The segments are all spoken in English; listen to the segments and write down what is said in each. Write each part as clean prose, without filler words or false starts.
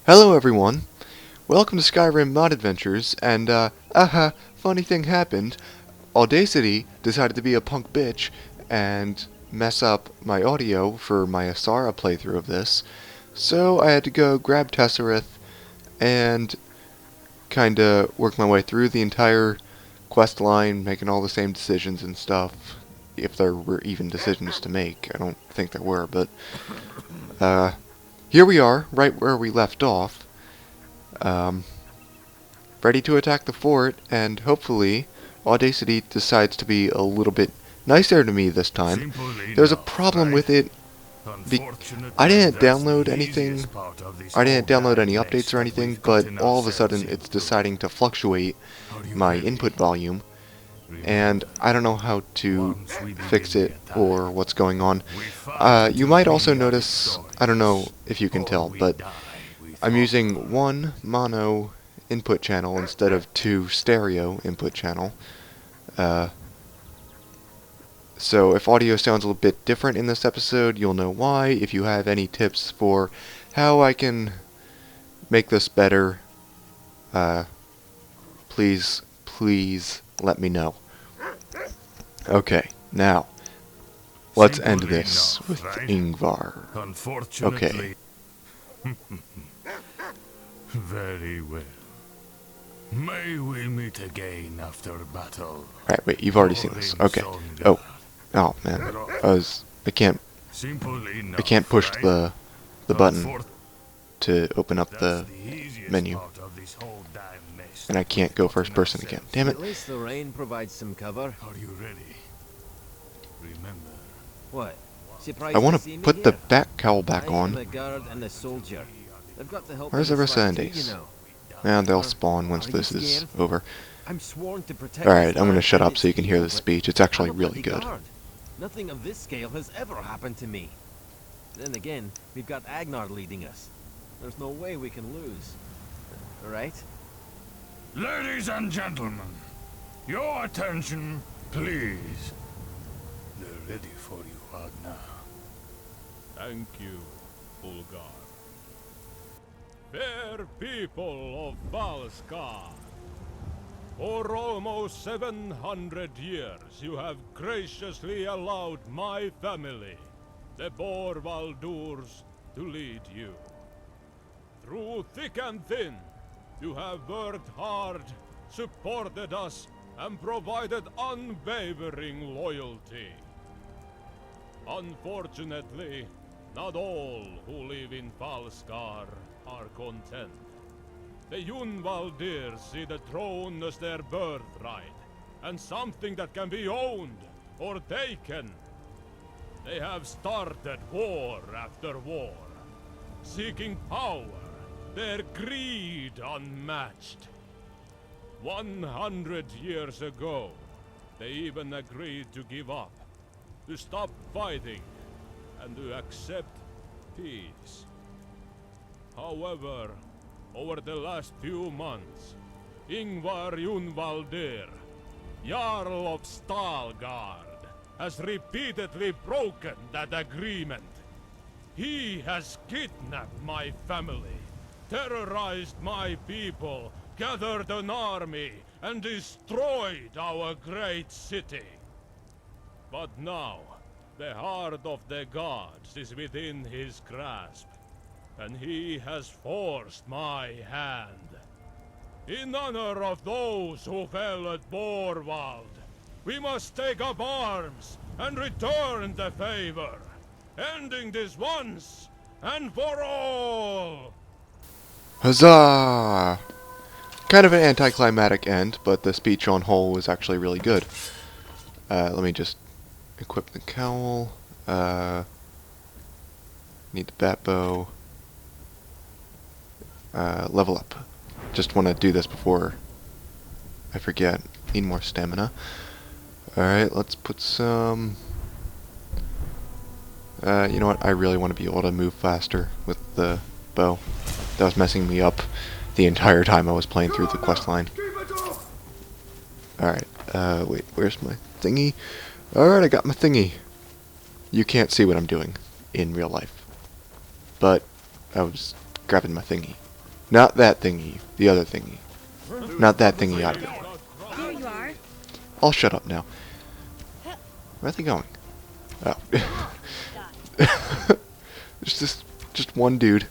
Hello everyone, welcome to Skyrim Mod Adventures, and funny thing happened. Audacity decided to be a punk bitch and mess up my audio for my Asara playthrough of this, so I had to go grab Teseract and kinda work my way through the entire quest line, making all the same decisions and stuff, if there were even decisions to make. I don't think there were, but here we are, right where we left off, ready to attack the fort, and hopefully Audacity decides to be a little bit nicer to me this time. There's a problem with it. I didn't download anything, I didn't download any updates or anything, but all of a sudden it's deciding to fluctuate my input volume, and I don't know how to fix it or what's going on. You might also notice, I don't know if you can tell, but I'm using one mono input channel instead of two stereo input channel. So if audio sounds a little bit different in this episode, you'll know why. If you have any tips for how I can make this better, please let me know. Okay, now, let's end this with Ingvar. Okay. Very well. May we meet again after battle. Alright, wait, you've already seen this. Okay. Oh man. I can't push the button to open up the menu. And I can't go first person again. Damn it. At least the rain provides some cover. Are you ready? Remember. What? I want to put the bat cowl back on. The guard and the soldier. They've got to help. Where's Arissa and Ace? And they'll spawn once this is over. Alright, I'm gonna shut up so you can hear the speech. It's actually really good. Nothing of this scale has ever happened to me. Then again, we've got Agnar leading us. There's no way we can lose. Right? Ladies and gentlemen, your attention, please. They're ready for you, Agnar. Thank you, Falskaar. Fair people of Falskaar, for almost 700 years you have graciously allowed my family, the Borvaldurs, to lead you. Through thick and thin, you have worked hard, supported us, and provided unwavering loyalty. Unfortunately, not all who live in Falskaar are content. The Yunvaldir see the throne as their birthright, and something that can be owned or taken. They have started war after war, seeking power, their greed unmatched. 100 years ago, they even agreed to give up, to stop fighting, and to accept peace. However, over the last few months, Ingvar Yunvaldir, Jarl of Stalgard, has repeatedly broken that agreement. He has kidnapped my family, terrorized my people, gathered an army, and destroyed our great city. But now, the heart of the gods is within his grasp, and he has forced my hand. In honor of those who fell at Borvald, we must take up arms and return the favor, ending this once and for all! Huzzah! Kind of an anticlimactic end, but the speech on whole was actually really good. Let me just equip the cowl. Need the bat bow. Level up. Just want to do this before I forget. Need more stamina. Alright, let's put some... you know what? I really want to be able to move faster with the bow. That was messing me up the entire time I was playing through the questline. Alright, wait, where's my thingy? Alright, I got my thingy. You can't see what I'm doing in real life, but I was grabbing my thingy. Not that thingy. The other thingy. Not that thingy either. There you are. I'll shut up now. Where are they going? Oh. There's just one dude.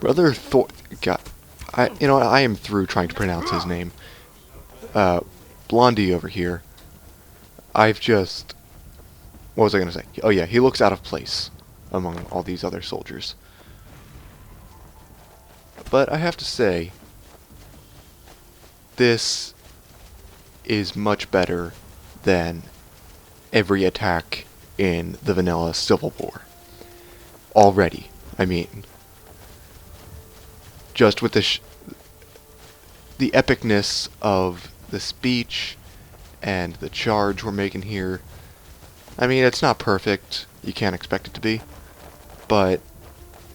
Brother Thor... God. I am through trying to pronounce his name. Blondie over here. I've just... What was I going to say? Oh yeah, he looks out of place among all these other soldiers. But I have to say, this is much better than every attack in the vanilla Civil War. Already. I mean, just with the epicness of the speech and the charge we're making here. I mean, it's not perfect. You can't expect it to be. But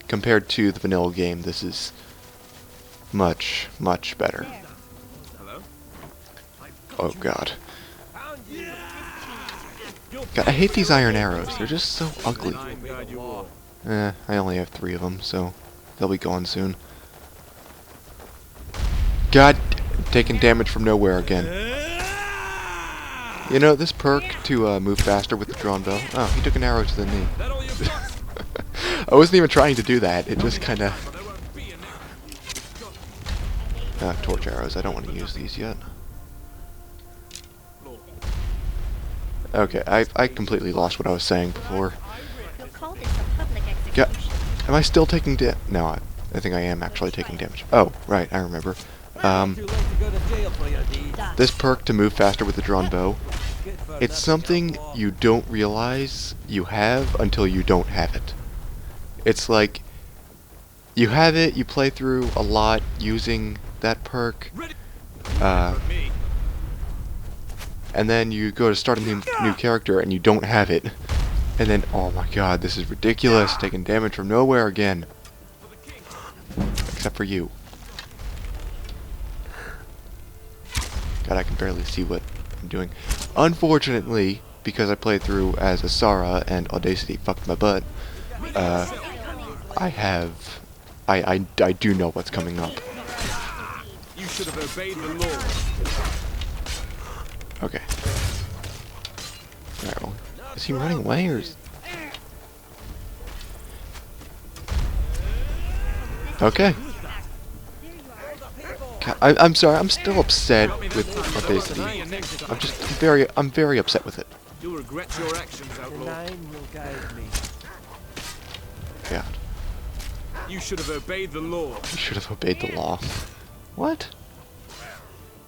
compared to the vanilla game, this is much, much better. Oh god. God, I hate these iron arrows. They're just so ugly. I only have 3 of them, so they'll be gone soon. God, taking damage from nowhere again. You know, this perk to move faster with the drawn bow. Oh, he took an arrow to the knee. I wasn't even trying to do that. It just kind of... torch arrows. I don't want to use these yet. Okay, I completely lost what I was saying before. Yeah, am I still taking No, I think I am actually taking damage. Oh, right, I remember. This perk to move faster with the drawn bow, it's something you don't realize you have until you don't have it. It's like, you have it, you play through a lot using that perk, and then you go to start a new character and you don't have it. And then, oh my god, this is ridiculous, taking damage from nowhere again. Except for you. God, I can barely see what I'm doing. Unfortunately, because I played through as Asara and Audacity fucked my butt, I do know what's coming up. You should have obeyed the law. Okay. Alright, well, is he running away or is... Okay. God, I'm sorry, I'm still upset with Audacity. I'm very upset with it. You'll regret your actions, outlaw. God. You should have obeyed the law. You should have obeyed the law. What?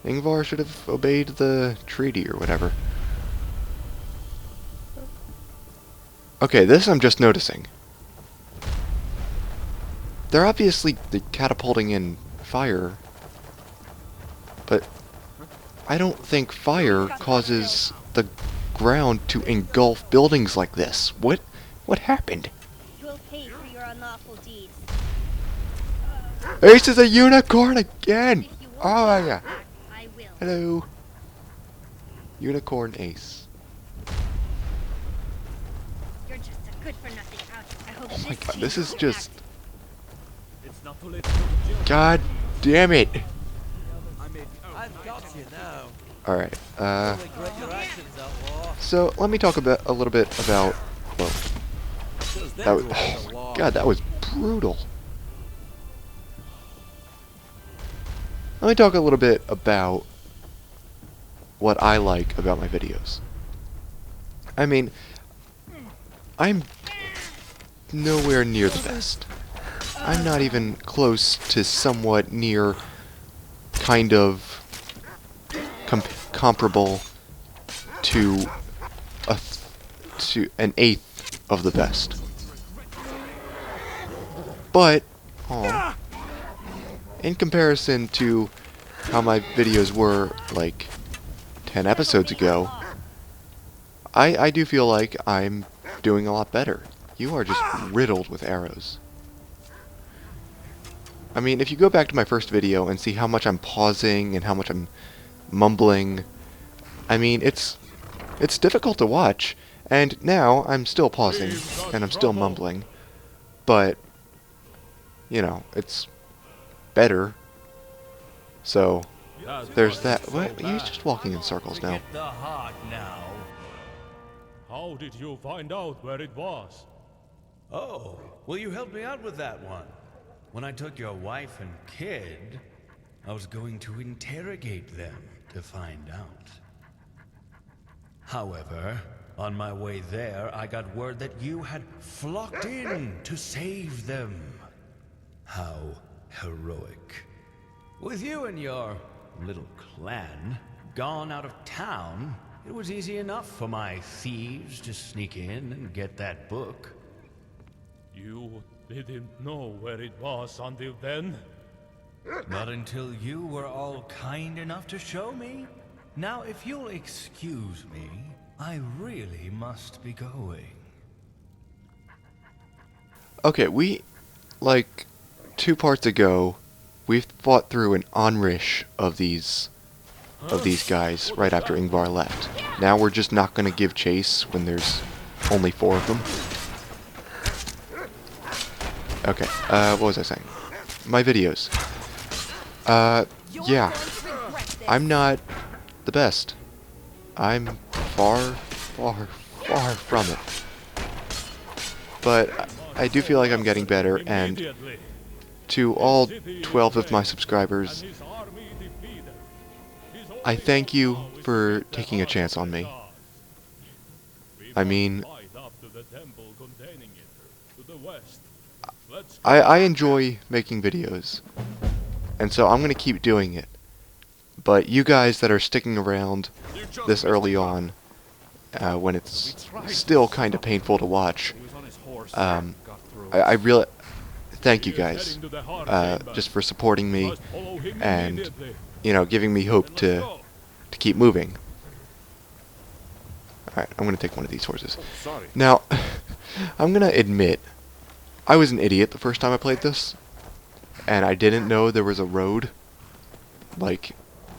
Ingvar should have obeyed the treaty or whatever. Okay, this I'm just noticing. They're obviously catapulting in fire, but I don't think fire causes the ground to engulf buildings like this. What happened? You will pay for your unlawful deeds. Ace is a unicorn again! If you won't Oh my god. I will. Hello. Unicorn Ace. You're just a good for nothing out. I hope Oh my god, team this is will just... act. God damn it! I've got you now. Alright, Regret your actions, outlaw. so let me talk a little bit about... Whoa. That was... Oh, God, that was brutal. Let me talk a little bit about what I like about my videos. I mean, I'm nowhere near the best. I'm not even close to somewhat near kind of comparable to an eighth of the best. But, aw, in comparison to how my videos were like 10 episodes ago, I do feel like I'm doing a lot better. You are just riddled with arrows. I mean, if you go back to my first video and see how much I'm pausing and how much I'm mumbling, I mean, it's difficult to watch, And now I'm still pausing, and I'm still mumbling. But, you know, it's better. So, there's that. What? He's just walking in circles now. The heart now. How did you find out where it was? Oh, well, you helped me out with that one. When I took your wife and kid, I was going to interrogate them to find out. However, on my way there, I got word that you had flocked in to save them. How heroic. With you and your little clan gone out of town, it was easy enough for my thieves to sneak in and get that book. You didn't know where it was until then? Not until you were all kind enough to show me. Now, if you'll excuse me, I really must be going. Okay, like, 2 parts ago, we've fought through an onrush of these guys right after Ingvar left. Now we're just not going to give chase when there's only 4 of them. Okay, what was I saying? My videos. Yeah. I'm not the best. I'm far from it. But I do feel like I'm getting better, and to all 12 of my subscribers, I thank you for taking a chance on me. I mean, I enjoy making videos, and so I'm going to keep doing it. But you guys that are sticking around this early on, when it's still kind of painful to watch, I really thank you guys, just for supporting me and, you know, giving me hope to keep moving. Alright, I'm going to take one of these horses. Now, I'm going to admit, I was an idiot the first time I played this, and I didn't know there was a road, like,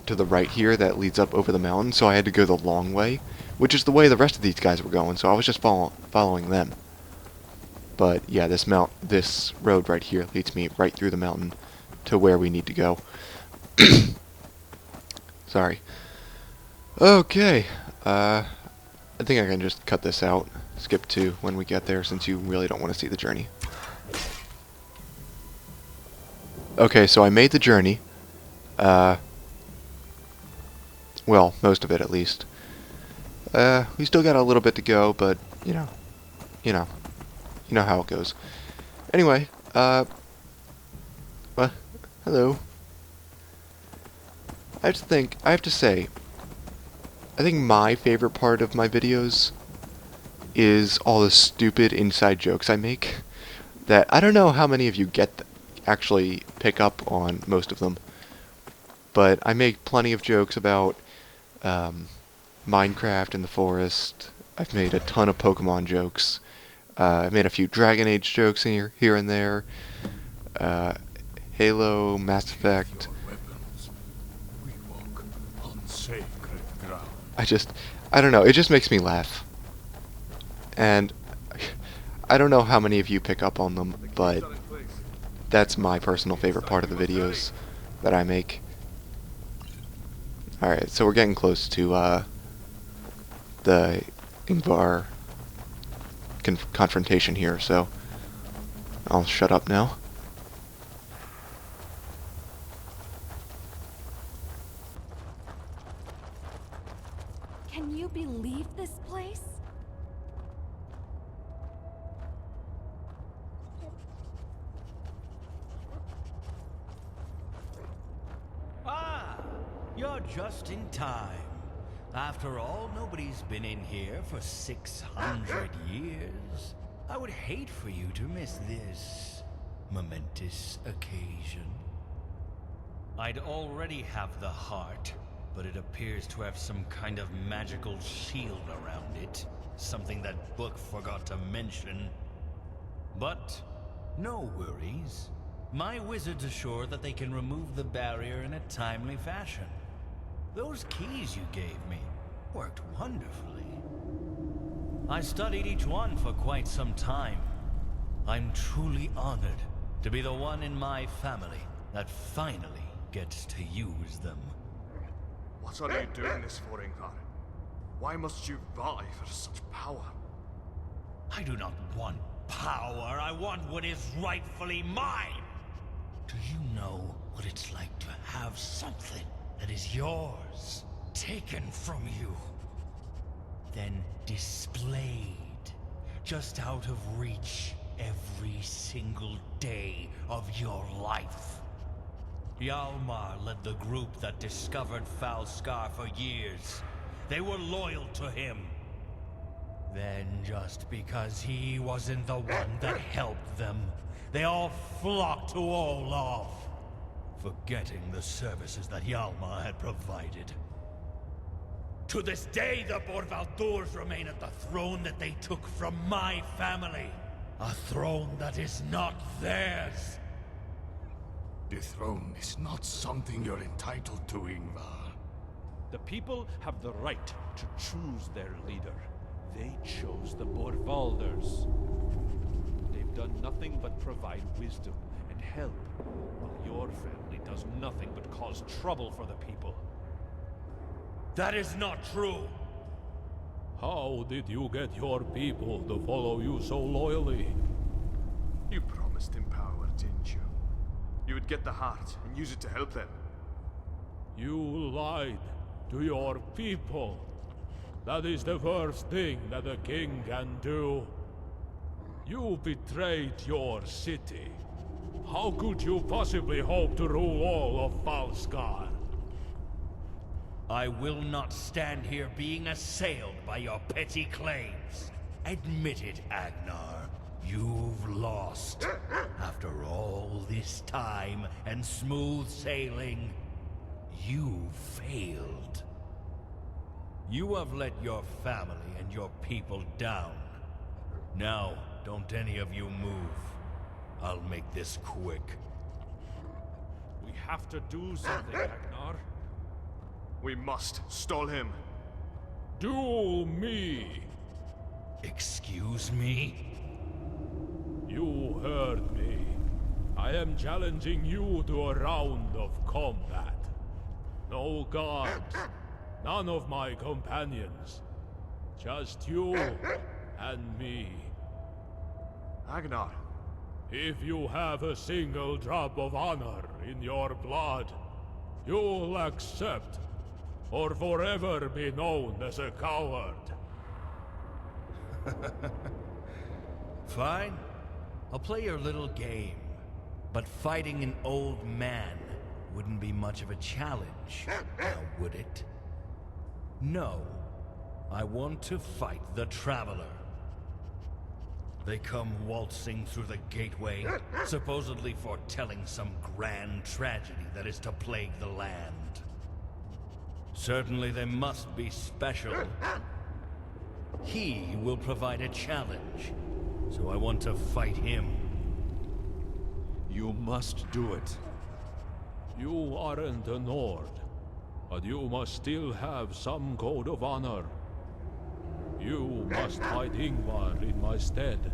to the right here that leads up over the mountain, so I had to go the long way, which is the way the rest of these guys were going, so I was just following them. But yeah, this road right here leads me right through the mountain to where we need to go. Sorry. Okay, I think I can just cut this out, skip to when we get there, since you really don't want to see the journey. Okay, so I made the journey. Well, most of it at least. We still got a little bit to go, but you know how it goes. Anyway, well, hello. I have to say, I think my favorite part of my videos is all the stupid inside jokes I make. That I don't know how many of you actually pick up on most of them, but I make plenty of jokes about Minecraft in the forest. I've made a ton of Pokemon jokes. I've made a few Dragon Age jokes here and there. Halo, Mass Effect. We walk on sacred ground. I don't know, it just makes me laugh. And I don't know how many of you pick up on them, but that's my personal favorite part of the videos that I make. Alright, so we're getting close to the Ingvar confrontation here, so I'll shut up now. Can you believe this place? Ah, you're just in time. After all, nobody's been in here for 600 years. I would hate for you to miss this momentous occasion. I'd already have the heart, but it appears to have some kind of magical shield around it. Something that book forgot to mention. But no worries. My wizards assure that they can remove the barrier in a timely fashion. Those keys you gave me worked wonderfully. I studied each one for quite some time. I'm truly honored to be the one in my family that finally gets to use them. What are you doing this for, Ingvar? Why must you vie for such power? I do not want power. I want what is rightfully mine. Do you know what it's like to have something that is yours taken from you, then displayed just out of reach every single day of your life? Hjalmar led the group that discovered Falskaar for years. They were loyal to him. Then, just because he wasn't the one that helped them, they all flocked to Olaf, forgetting the services that Hjalmar had provided. To this day, the Borvaldurs remain at the throne that they took from my family. A throne that is not theirs. The throne is not something you're entitled to, Ingvar. The people have the right to choose their leader. They chose the Borvaldurs. They've done nothing but provide wisdom and help, while your family does nothing but cause trouble for the people. That is not true. How did you get your people to follow you so loyally? You promised him power, didn't you? You would get the heart and use it to help them. You lied to your people. That is the worst thing that a king can do. You betrayed your city. How could you possibly hope to rule all of Falskaar? I will not stand here being assailed by your petty claims. Admit it, Agnar. You've lost. After all this time and smooth sailing, you failed. You have let your family and your people down. Now, don't any of you move. I'll make this quick. We have to do something, Agnar. We must stall him. Duel me! Excuse me? You heard me. I am challenging you to a round of combat. No guards. None of my companions. Just you and me. Agnar. If you have a single drop of honor in your blood, you'll accept, or forever be known as a coward. Fine. I'll play your little game. But fighting an old man wouldn't be much of a challenge, now would it? No. I want to fight the Traveler. They come waltzing through the gateway, supposedly foretelling some grand tragedy that is to plague the land. Certainly they must be special. He will provide a challenge, so I want to fight him. You must do it. You aren't a Nord, but you must still have some code of honor. You must fight Ingvar in my stead,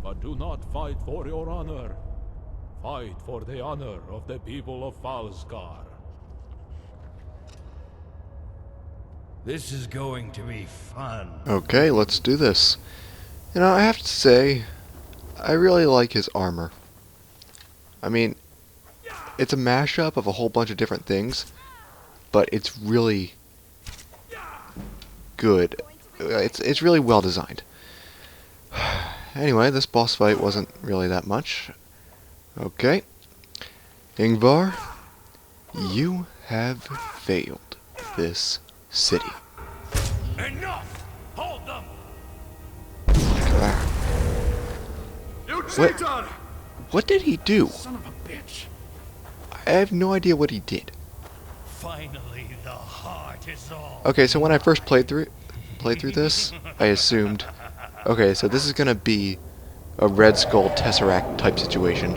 but do not fight for your honor. Fight for the honor of the people of Falskaar. This is going to be fun. Okay, let's do this. You know, I have to say, I really like his armor. I mean, it's a mashup of a whole bunch of different things, but it's really good. It's really well designed. Anyway, this boss fight wasn't really that much. Okay. Ingvar, you have failed this city. Enough! Hold them! You traitor! What did he do? Son of a bitch. I have no idea what he did. Finally, the heart is all. Okay, so when I first played through this, I assumed, okay, so this is gonna be a Red Skull Teseract type situation,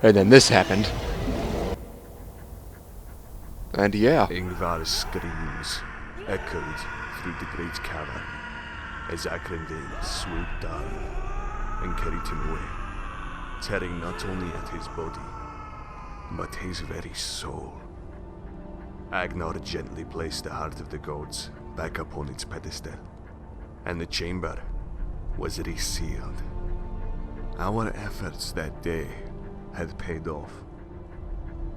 and then this happened. And yeah, Ingvar's screams echoed through the great cavern. as Akrindane swooped down and carried him away, tearing not only at his body, but his very soul. Agnor gently placed the Heart of the Gods back upon its pedestal, and the chamber was resealed. Our efforts that day had paid off.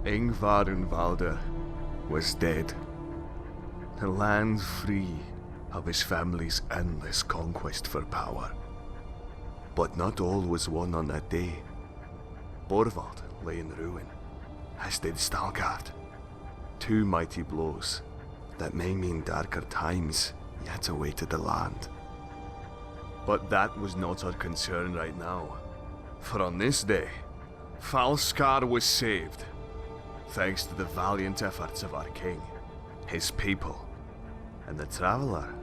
Ingvar Unvalder was dead, the land free of his family's endless conquest for power. But not all was won on that day. Borvald lay in ruin, as did Stalgard. Two mighty blows that may mean darker times yet awaited the land. But that was not our concern right now, for on this day, Falskaar was saved, thanks to the valiant efforts of our king, his people, and the Traveler,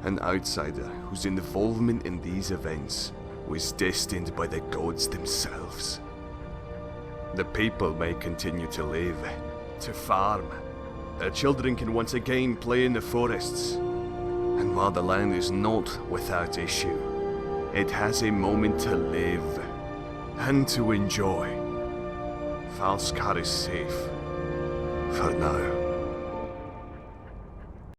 an outsider whose involvement in these events was destined by the gods themselves. The people may continue to live, to farm. Their children can once again play in the forests. And while the land is not without issue, it has a moment to live and to enjoy. Falskaar is safe for now.